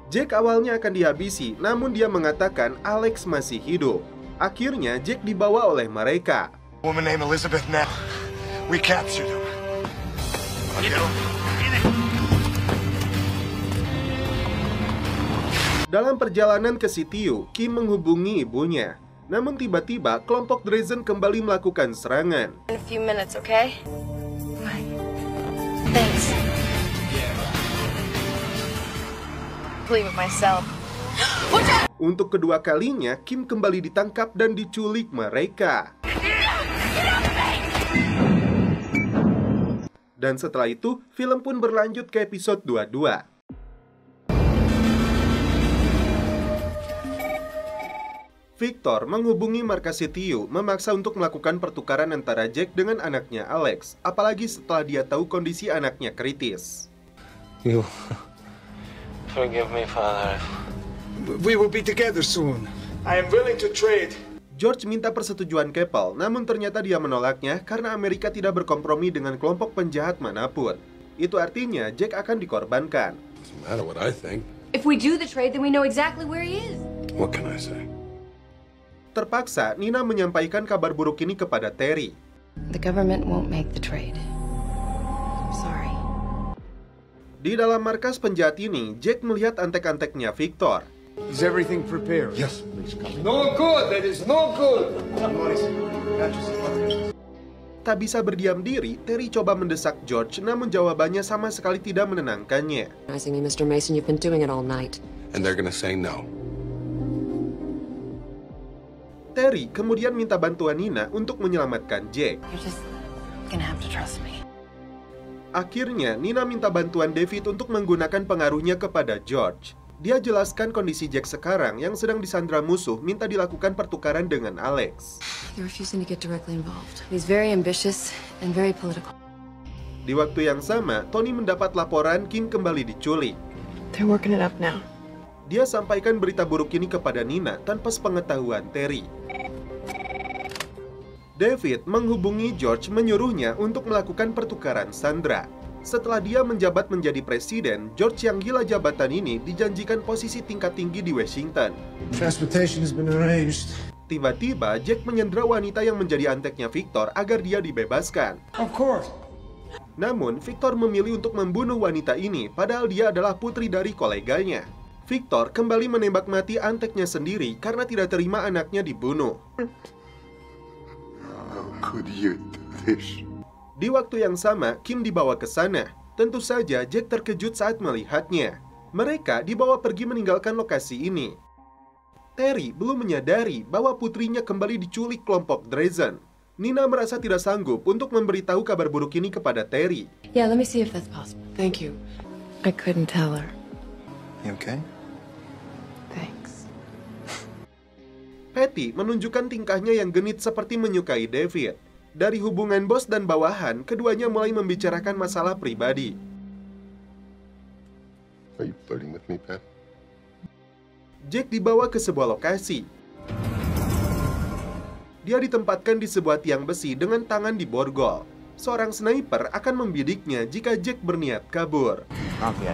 Jack awalnya akan dihabisi, namun dia mengatakan Alex masih hidup. Akhirnya Jack dibawa oleh mereka. Woman named Elizabeth Nell. We captured him. Dalam perjalanan ke CTU, Kim menghubungi ibunya. Namun tiba-tiba kelompok Drazen kembali melakukan serangan. In a few minutes, okay? Thanks. Believe it myself. Untuk kedua kalinya, Kim kembali ditangkap dan diculik mereka. Dan setelah itu, film pun berlanjut ke episode 22. Victor menghubungi markas CTU memaksa untuk melakukan pertukaran antara Jack dengan anaknya Alex, apalagi setelah dia tahu kondisi anaknya kritis. You forgive me, Father. We will be together soon. I am willing to trade. George minta persetujuan Keppel, namun ternyata dia menolaknya karena Amerika tidak berkompromi dengan kelompok penjahat manapun. Itu artinya Jack akan dikorbankan. Doesn't matter what I think. If we do the trade, then we know exactly where he is. What can I say? Terpaksa, Nina menyampaikan kabar buruk ini kepada Terry. The government won't make the trade. I'm sorry. Di dalam markas penjahat ini, Jack melihat antek-anteknya Victor. Is everything prepared? Yes, please come. No good. That is no good. Tak bisa berdiam diri, Terry coba mendesak George, namun jawabannya sama sekali tidak menenangkannya. Mr. Mason, you've been doing it all night. And they're gonna say no. Terry kemudian minta bantuan Nina untuk menyelamatkan Jack. You're just gonna have to trust me. Akhirnya, Nina minta bantuan David untuk menggunakan pengaruhnya kepada George. Dia jelaskan kondisi Jack sekarang yang sedang disandra musuh minta dilakukan pertukaran dengan Alex. They're refusing to get directly involved. He's very ambitious and very political. Di waktu yang sama, Tony mendapat laporan Kim kembali diculik. They're working it up now. Dia sampaikan berita buruk ini kepada Nina tanpa sepengetahuan Terry. David menghubungi George menyuruhnya untuk melakukan pertukaran sandera. Setelah dia menjabat menjadi presiden, George yang gila jabatan ini dijanjikan posisi tingkat tinggi di Washington. Transportation has been arranged. Tiba-tiba, Jack menyandera wanita yang menjadi anteknya Victor agar dia dibebaskan. Of course. Namun, Victor memilih untuk membunuh wanita ini, padahal dia adalah putri dari koleganya. Victor kembali menembak mati anteknya sendiri karena tidak terima anaknya dibunuh. How could you do this? Di waktu yang sama, Kim dibawa ke sana. Tentu saja Jack terkejut saat melihatnya. Mereka dibawa pergi meninggalkan lokasi ini. Terry belum menyadari bahwa putrinya kembali diculik kelompok Drazen. Nina merasa tidak sanggup untuk memberitahu kabar buruk ini kepada Terry. Yeah, let me see if that's possible. Thank you. I couldn't tell her. You okay? Thanks. Patty menunjukkan tingkahnya yang genit seperti menyukai David. Dari hubungan bos dan bawahan, keduanya mulai membicarakan masalah pribadi. Are you flirting with me, Pat? Jack dibawa ke sebuah lokasi. Dia ditempatkan di sebuah tiang besi dengan tangan diborgol. Seorang sniper akan membidiknya jika Jack berniat kabur. Okay.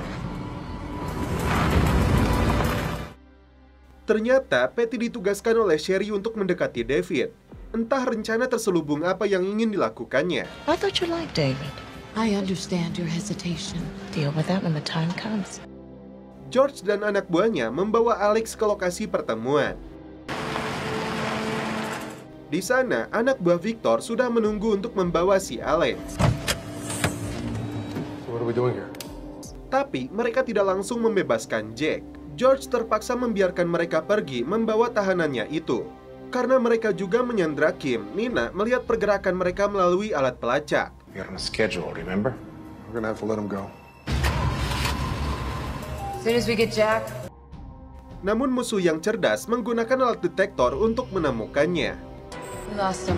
Ternyata, Patty ditugaskan oleh Sherry untuk mendekati David. Entah rencana terselubung apa yang ingin dilakukannya. I thought you liked David. I understand your hesitation. Deal with that when the time comes. George dan anak buahnya membawa Alex ke lokasi pertemuan. Di sana, anak buah Victor sudah menunggu untuk membawa si Alex. So what are we doing here? Tapi mereka tidak langsung membebaskan Jack. George terpaksa membiarkan mereka pergi membawa tahanannya itu. Karena mereka juga menyandra Kim, Nina melihat pergerakan mereka melalui alat pelacak. We got on a schedule, remember? We're gonna have to let him go. As soon as we get Jack. Namun musuh yang cerdas menggunakan alat detektor untuk menemukannya. We lost him.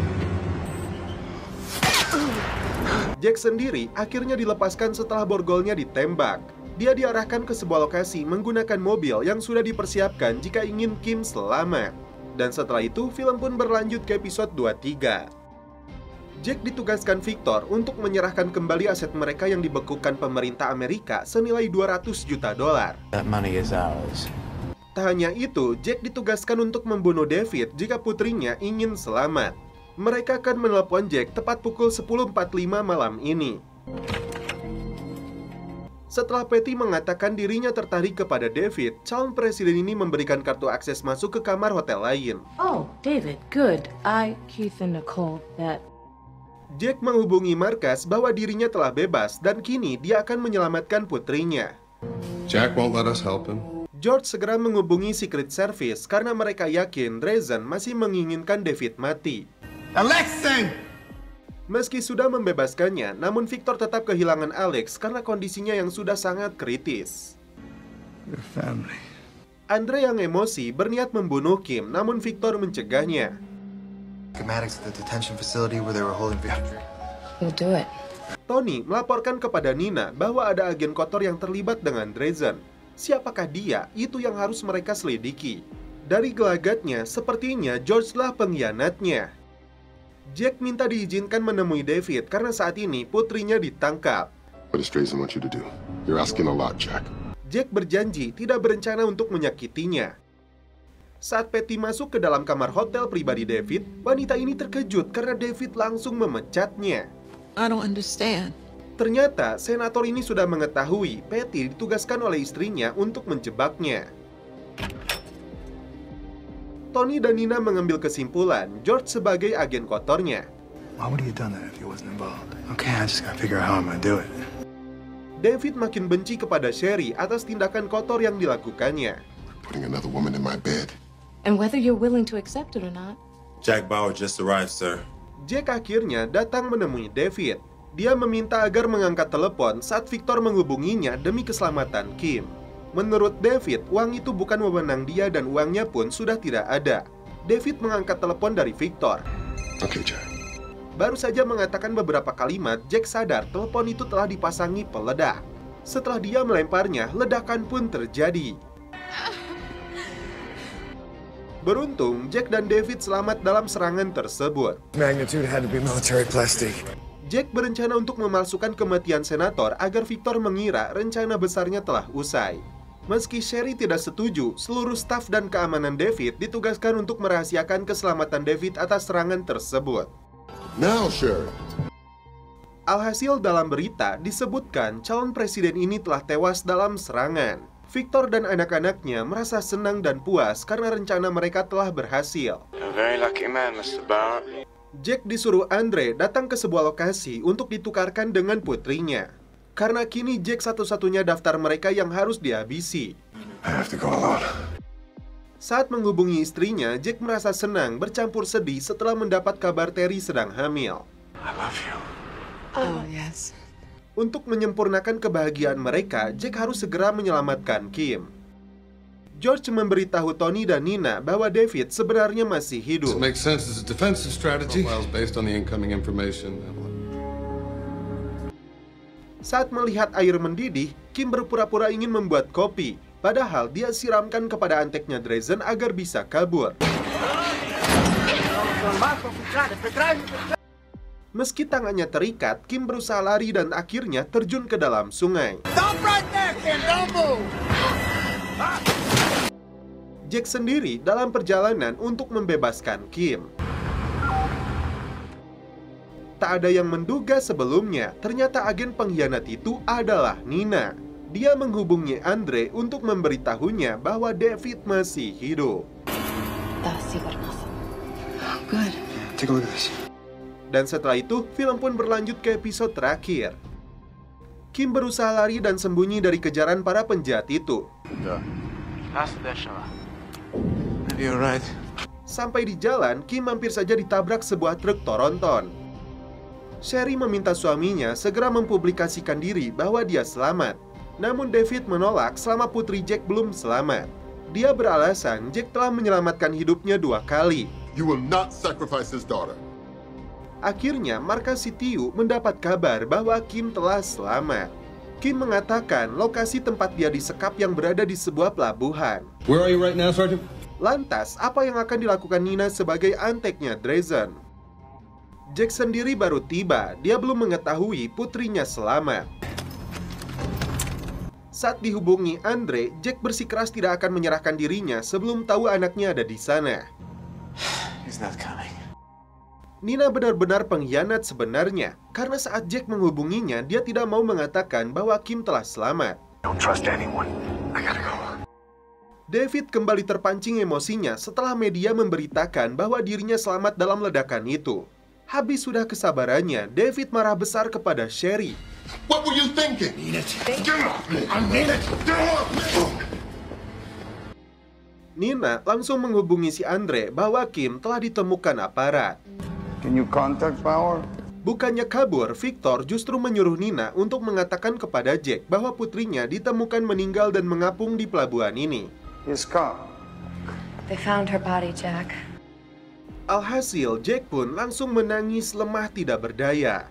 Jack sendiri akhirnya dilepaskan setelah borgolnya ditembak. Dia diarahkan ke sebuah lokasi menggunakan mobil yang sudah dipersiapkan jika ingin Kim selamat. Dan setelah itu, film pun berlanjut ke episode 23. Jack ditugaskan Victor untuk menyerahkan kembali aset mereka yang dibekukan pemerintah Amerika senilai $200 juta. That money is ours. Tak hanya itu, Jack ditugaskan untuk membunuh David jika putrinya ingin selamat. Mereka akan menelpon Jack tepat pukul 10.45 malam ini. Setelah Patty mengatakan dirinya tertarik kepada David, calon presiden ini memberikan kartu akses masuk ke kamar hotel lain. Oh, David, good. Keith and Nicole, that... Jack menghubungi markas bahwa dirinya telah bebas dan kini dia akan menyelamatkan putrinya. Jack won't let us help him. George segera menghubungi Secret Service karena mereka yakin Drazen masih menginginkan David mati. Alexei! Meski sudah membebaskannya, namun Victor tetap kehilangan Alex karena kondisinya yang sudah sangat kritis. Your family. Andre yang emosi berniat membunuh Kim, namun Victor mencegahnya. Schematics at the detention facility where they were holding Victor. We'll do it. Tony melaporkan kepada Nina bahwa ada agen kotor yang terlibat dengan Drazen. Siapakah dia? Itu yang harus mereka selidiki. Dari gelagatnya, sepertinya George lah pengkhianatnya. Jack minta diizinkan menemui David karena saat ini putrinya ditangkap. What does Drazen want you to do? You're asking a lot, Jack. Jack berjanji tidak berencana untuk menyakitinya. Saat Patty masuk ke dalam kamar hotel pribadi David, wanita ini terkejut karena David langsung memecatnya. I don't understand. Ternyata senator ini sudah mengetahui Patty ditugaskan oleh istrinya untuk menjebaknya. Tony dan Nina mengambil kesimpulan George sebagai agen kotornya. Why would he have done that if he wasn't involved? Okay, I just gotta figure out how I'm gonna do it. David makin benci kepada Sherry atas tindakan kotor yang dilakukannya. Putting another woman in my bed. And whether you're willing to accept it or not. Jack Bauer just arrived, sir. Jack akhirnya datang menemui David. Dia meminta agar mengangkat telepon saat Victor menghubunginya demi keselamatan Kim. Menurut David, uang itu bukan wewenang dia dan uangnya pun sudah tidak ada. David mengangkat telepon dari Victor. Oke, Jack. Baru saja mengatakan beberapa kalimat, Jack sadar telepon itu telah dipasangi peledak. Setelah dia melemparnya, ledakan pun terjadi. Beruntung, Jack dan David selamat dalam serangan tersebut. Magnitude had to be military plastic. Jack berencana untuk memalsukan kematian senator agar Victor mengira rencana besarnya telah usai. Meski Sherry tidak setuju, seluruh staf dan keamanan David ditugaskan untuk merahasiakan keselamatan David atas serangan tersebut. Now, Sherry. Alhasil dalam berita disebutkan calon presiden ini telah tewas dalam serangan. Victor dan anak-anaknya merasa senang dan puas karena rencana mereka telah berhasil. A very lucky man, Mr. Bauer. Jack disuruh Andre datang ke sebuah lokasi untuk ditukarkan dengan putrinya. Karena kini Jack satu-satunya daftar mereka yang harus dihabisi. I have to go alone. Saat menghubungi istrinya, Jack merasa senang bercampur sedih setelah mendapat kabar Terry sedang hamil. I love you. Oh, yes. Untuk menyempurnakan kebahagiaan mereka, Jack harus segera menyelamatkan Kim. George memberitahu Tony dan Nina bahwa David sebenarnya masih hidup. This makes sense as a defensive strategy. Based on the incoming information. Saat melihat air mendidih, Kim berpura-pura ingin membuat kopi. Padahal dia siramkan kepada anteknya Drazen agar bisa kabur. Meski tangannya terikat, Kim berusaha lari dan akhirnya terjun ke dalam sungai. Jack sendiri dalam perjalanan untuk membebaskan Kim. Tak ada yang menduga sebelumnya, ternyata agen pengkhianat itu adalah Nina. Dia menghubungi Andre untuk memberitahunya bahwa David masih hidup. Good. Take a look at this. Dan setelah itu, film pun berlanjut ke episode terakhir. Kim berusaha lari dan sembunyi dari kejaran para penjahat itu. You're right. Sampai di jalan, Kim hampir saja ditabrak sebuah truk tronton. Sherry meminta suaminya segera mempublikasikan diri bahwa dia selamat. Namun David menolak selama putri Jack belum selamat. Dia beralasan Jack telah menyelamatkan hidupnya 2 kali. You will not sacrifice his daughter. Akhirnya, markas CTU mendapat kabar bahwa Kim telah selamat. Kim mengatakan lokasi tempat dia disekap yang berada di sebuah pelabuhan. Where are you right now, Sergeant? Lantas, apa yang akan dilakukan Nina sebagai anteknya Drazen? Jack sendiri baru tiba, dia belum mengetahui putrinya selamat. Saat dihubungi Andre, Jack bersikeras tidak akan menyerahkan dirinya sebelum tahu anaknya ada di sana. He's not coming. Nina benar-benar pengkhianat sebenarnya, karena saat Jack menghubunginya, dia tidak mau mengatakan bahwa Kim telah selamat. Don't trust anyone. I gotta go. David kembali terpancing emosinya setelah media memberitakan bahwa dirinya selamat dalam ledakan itu. Habis sudah kesabarannya, David marah besar kepada Sherry. What were you thinking? Nina langsung menghubungi si Andre bahwa Kim telah ditemukan aparat. Can you contact Bauer? Bukannya kabur, Victor justru menyuruh Nina untuk mengatakan kepada Jack bahwa putrinya ditemukan meninggal dan mengapung di pelabuhan ini. His car. They found her body, Jack. Alhasil, Jack pun langsung menangis lemah tidak berdaya.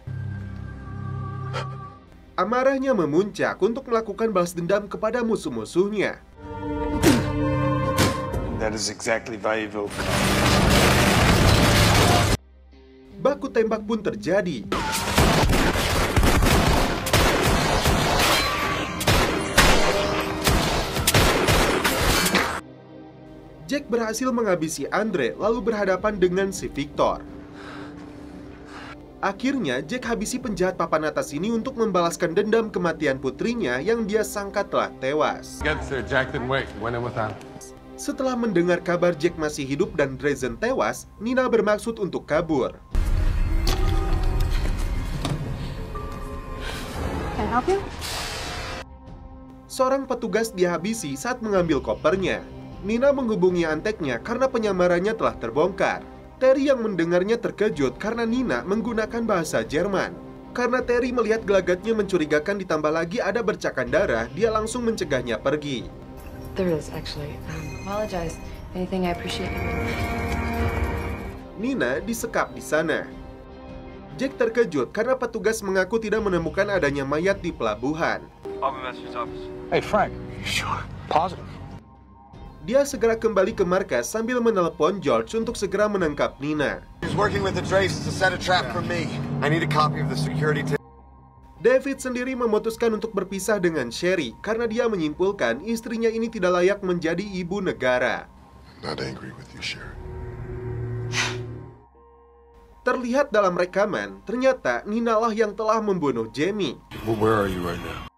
Amarahnya memuncak untuk melakukan balas dendam kepada musuh-musuhnya. That is exactly why he will come. Baku tembak pun terjadi. Jack berhasil menghabisi Andre lalu berhadapan dengan si Victor. Akhirnya, Jack habisi penjahat papan atas ini untuk membalaskan dendam kematian putrinya yang dia sangka telah tewas. Setelah mendengar kabar Jack masih hidup dan Dresden tewas, Nina bermaksud untuk kabur. Can I help you? Seorang petugas dihabisi saat mengambil kopernya. Nina menghubungi anteknya karena penyamarannya telah terbongkar. Terry yang mendengarnya terkejut karena Nina menggunakan bahasa Jerman. Karena Terry melihat gelagatnya mencurigakan ditambah lagi ada bercakan darah, dia langsung mencegahnya pergi. There is, actually. Apologize. Anything I appreciate you. Nina disekap di sana. Jack terkejut karena petugas mengaku tidak menemukan adanya mayat di pelabuhan. Hey, Frank. Sure. Positive. Dia segera kembali ke markas sambil menelepon George untuk segera menangkap Nina. He's working with the Drace to set a trap for me. I need a copy of the security tape. David sendiri memutuskan untuk berpisah dengan Sherry karena dia menyimpulkan istrinya ini tidak layak menjadi ibu negara. Not angry with you, Sherry. Terlihat dalam rekaman, ternyata Nina lah yang telah membunuh Jamie. Well, where are you right now?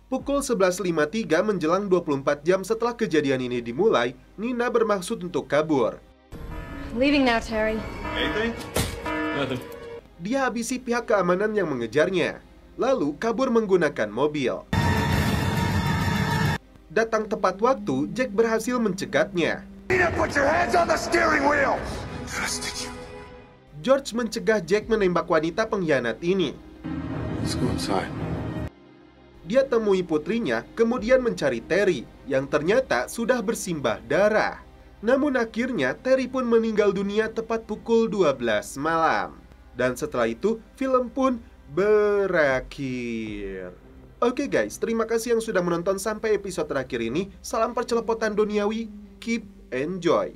Pukul 11.53 menjelang 24 jam setelah kejadian ini dimulai, Nina bermaksud untuk kabur. Leaving now, Terry. Anything? Nothing. Dia habisi pihak keamanan yang mengejarnya, lalu kabur menggunakan mobil. Datang tepat waktu, Jack berhasil mencegatnya. Nina, put your hands on the steering wheel. Trusted you. George mencegah Jack menembak wanita pengkhianat ini. Let's go inside. Dia temui putrinya, kemudian mencari Terry, yang ternyata sudah bersimbah darah. Namun akhirnya, Terry pun meninggal dunia tepat pukul 12 malam. Dan setelah itu, film pun berakhir. Oke guys, terima kasih yang sudah menonton sampai episode terakhir ini. Salam percelepotan duniawi, keep enjoy.